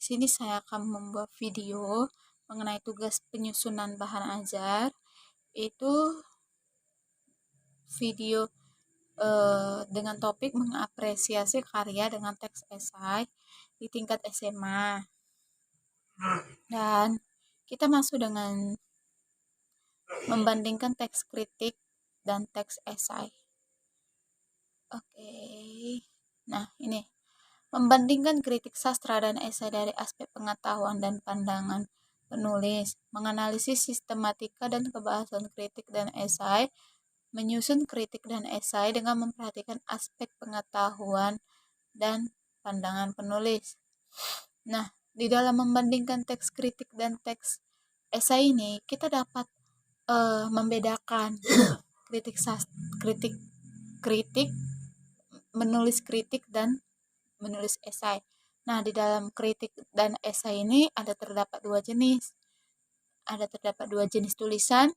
Di sini saya akan membuat video mengenai tugas penyusunan bahan ajar. Itu video dengan topik mengapresiasi karya dengan teks esai di tingkat SMA. Dan kita masuk dengan membandingkan teks kritik dan teks esai. Oke. Nah, ini membandingkan kritik sastra dan esai dari aspek pengetahuan dan pandangan penulis, menganalisis sistematika dan kebahasan kritik dan esai, menyusun kritik dan esai dengan memperhatikan aspek pengetahuan dan pandangan penulis. Nah, di dalam membandingkan teks kritik dan teks esai ini, kita dapat membedakan kritik, menulis kritik dan menulis esai. Nah, di dalam kritik dan esai ini terdapat dua jenis. Terdapat dua jenis tulisan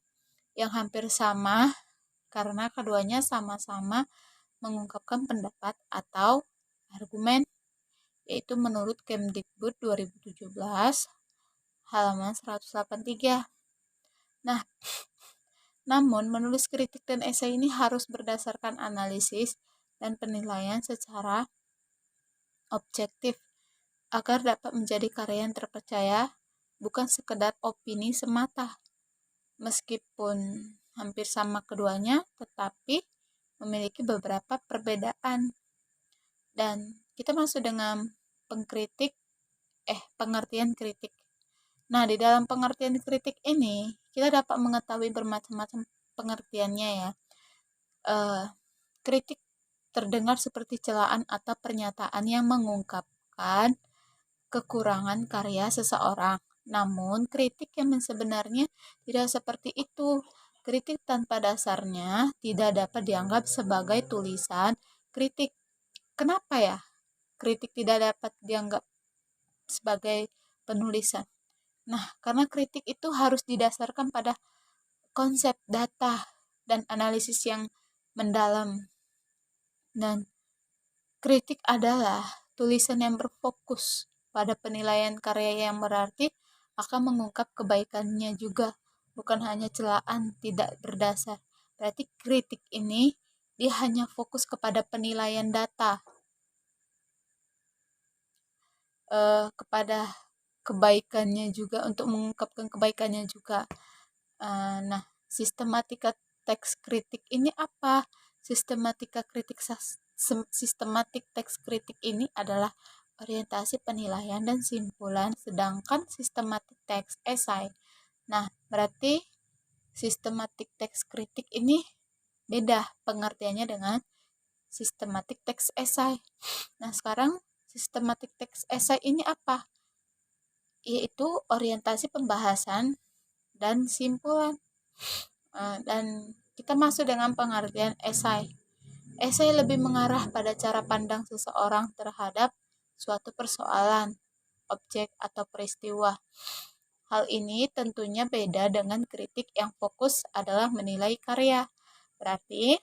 yang hampir sama karena keduanya sama-sama mengungkapkan pendapat atau argumen, yaitu menurut Kemdikbud 2017 halaman 183. Nah, namun menulis kritik dan esai ini harus berdasarkan analisis dan penilaian secara objektif agar dapat menjadi karya yang terpercaya, bukan sekedar opini semata. Meskipun hampir sama keduanya, tetapi memiliki beberapa perbedaan. Dan kita masuk dengan pengertian kritik. Nah, di dalam pengertian kritik ini, kita dapat mengetahui bermacam-macam pengertiannya ya. Kritik terdengar seperti celaan atau pernyataan yang mengungkapkan kekurangan karya seseorang. Namun, kritik yang sebenarnya tidak seperti itu. Kritik tanpa dasarnya tidak dapat dianggap sebagai tulisan kritik. Kenapa ya? Kritik tidak dapat dianggap sebagai penulisan. Nah, karena kritik itu harus didasarkan pada konsep data dan analisis yang mendalam. Dan kritik adalah tulisan yang berfokus pada penilaian karya yang berarti akan mengungkap kebaikannya juga, bukan hanya celaan tidak berdasar. Berarti kritik ini dia hanya fokus kepada penilaian data, kepada kebaikannya juga, untuk mengungkapkan kebaikannya juga. Nah, sistematika teks kritik ini apa? Sistematik teks kritik ini adalah orientasi penilaian dan simpulan, sedangkan sistematik teks esai. Nah, berarti sistematik teks kritik ini beda pengertiannya dengan sistematik teks esai. Nah, sekarang sistematik teks esai ini apa? Yaitu orientasi pembahasan dan simpulan. Dan kita masuk dengan pengertian esai. Esai lebih mengarah pada cara pandang seseorang terhadap suatu persoalan, objek, atau peristiwa. Hal ini tentunya beda dengan kritik yang fokus adalah menilai karya. Berarti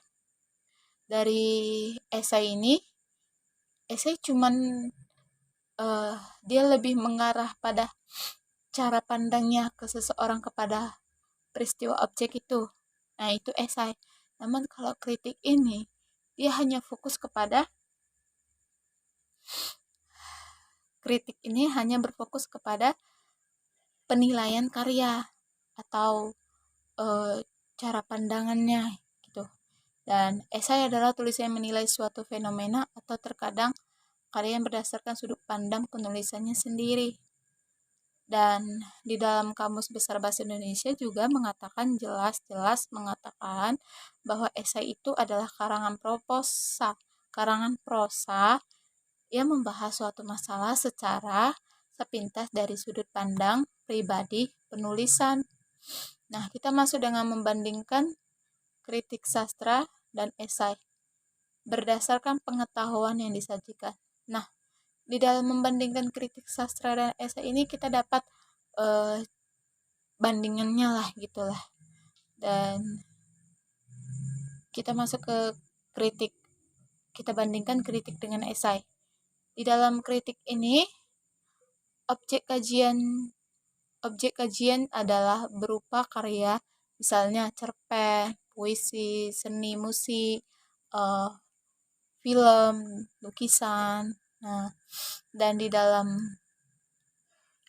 dari esai ini, esai cuman dia lebih mengarah pada cara pandangnya ke seseorang kepada peristiwa objek itu. Nah, itu esai. Namun kalau kritik ini, dia hanya fokus kepada berfokus kepada penilaian karya atau cara pandangannya gitu. Dan esai adalah tulisan yang menilai suatu fenomena atau terkadang karya yang berdasarkan sudut pandang penulisannya sendiri. Dan di dalam Kamus Besar Bahasa Indonesia juga jelas-jelas mengatakan bahwa esai itu adalah karangan prosa yang membahas suatu masalah secara sepintas dari sudut pandang pribadi penulisan. Nah, kita masuk dengan membandingkan kritik sastra dan esai berdasarkan pengetahuan yang disajikan. Nah, di dalam membandingkan kritik sastra dan esai ini kita dapat bandingannya lah gitulah. Dan kita masuk ke kritik. Kita bandingkan kritik dengan esai. Di dalam kritik ini Objek kajian adalah berupa karya, misalnya cerpen, puisi, seni musik, film, lukisan. Nah, dan di dalam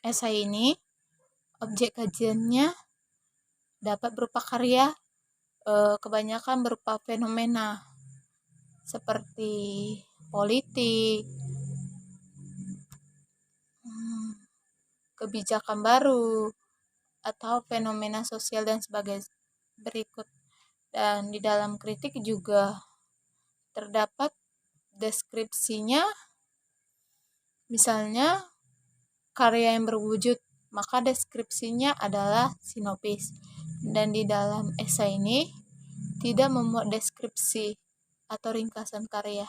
esai ini objek kajiannya dapat berupa karya, kebanyakan berupa fenomena seperti politik, kebijakan baru, atau fenomena sosial dan sebagainya berikut. Dan di dalam kritik juga terdapat deskripsinya, misalnya karya yang berwujud, maka deskripsinya adalah sinopsis. Dan di dalam esai ini tidak memuat deskripsi atau ringkasan karya.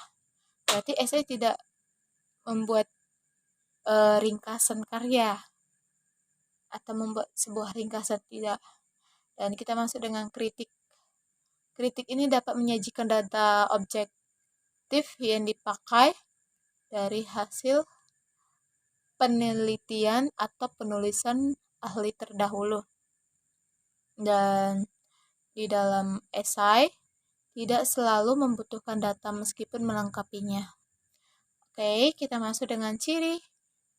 Berarti esai tidak membuat ringkasan karya atau membuat sebuah ringkasan, tidak. Dan kita masuk dengan kritik. Kritik ini dapat menyajikan data objektif yang dipakai dari hasil penelitian atau penulisan ahli terdahulu. Dan di dalam esai tidak selalu membutuhkan data meskipun melengkapinya. Oke, kita masuk dengan ciri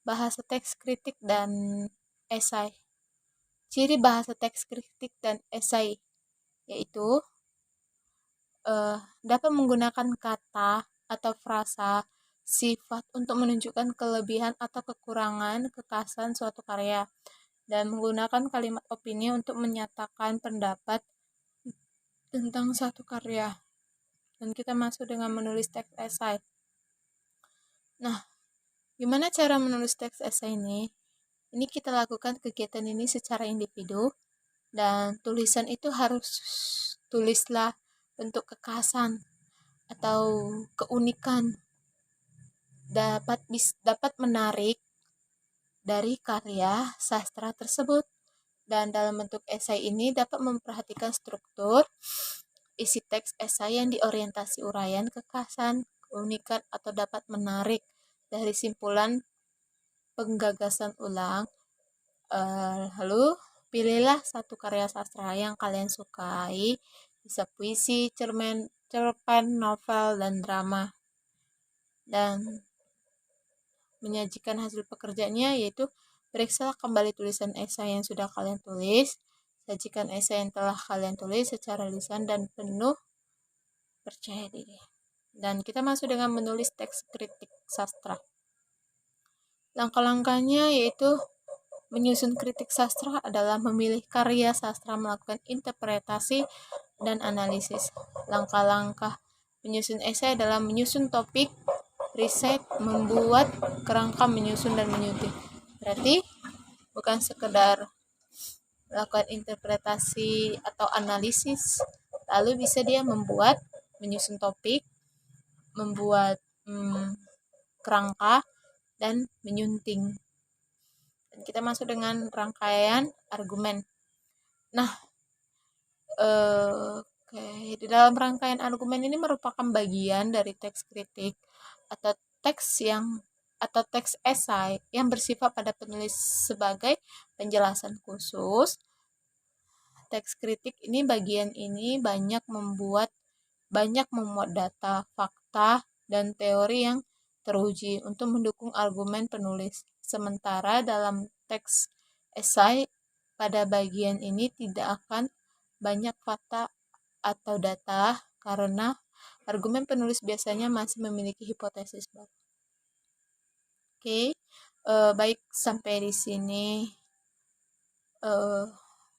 bahasa teks kritik dan esai. Ciri bahasa teks kritik dan esai yaitu dapat menggunakan kata atau frasa sifat untuk menunjukkan kelebihan atau kekurangan kekhasan suatu karya, dan menggunakan kalimat opini untuk menyatakan pendapat tentang satu karya. Dan kita masuk dengan menulis teks esai. Nah, gimana cara menulis teks esai ini? Ini kita lakukan kegiatan ini secara individu, dan tulisan itu harus tulislah bentuk kekhasan atau keunikan, dapat menarik dari karya sastra tersebut. Dan dalam bentuk esai ini dapat memperhatikan struktur, isi teks esai yang diorientasi uraian, kekhasan, keunikan, atau dapat menarik dari simpulan penggagasan ulang. Lalu pilihlah satu karya sastra yang kalian sukai, bisa puisi, cerpen, novel, dan drama. Dan menyajikan hasil pekerjaannya yaitu periksalah kembali tulisan esai yang sudah kalian tulis, sajikan esai yang telah kalian tulis secara lisan dan penuh percaya diri. Dan kita masuk dengan menulis teks kritik sastra. Langkah-langkahnya yaitu menyusun kritik sastra adalah memilih karya sastra, melakukan interpretasi dan analisis. Langkah-langkah menyusun esai adalah menyusun topik, riset, membuat kerangka, menyusun, dan menyunting. Berarti bukan sekedar melakukan interpretasi atau analisis, lalu bisa dia membuat, menyusun topik, membuat kerangka, dan menyunting. Dan kita masuk dengan rangkaian argumen. Nah, di dalam rangkaian argumen ini merupakan bagian dari teks kritik atau teks esai yang bersifat pada penulis sebagai penjelasan khusus. Teks kritik ini bagian ini banyak memuat data, fakta, dan teori yang teruji untuk mendukung argumen penulis. Sementara dalam teks esai pada bagian ini tidak akan banyak fakta atau data karena argumen penulis biasanya masih memiliki hipotesis baru. Oke, baik, sampai di sini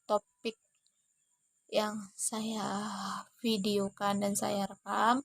topik yang saya videokan dan saya rekam.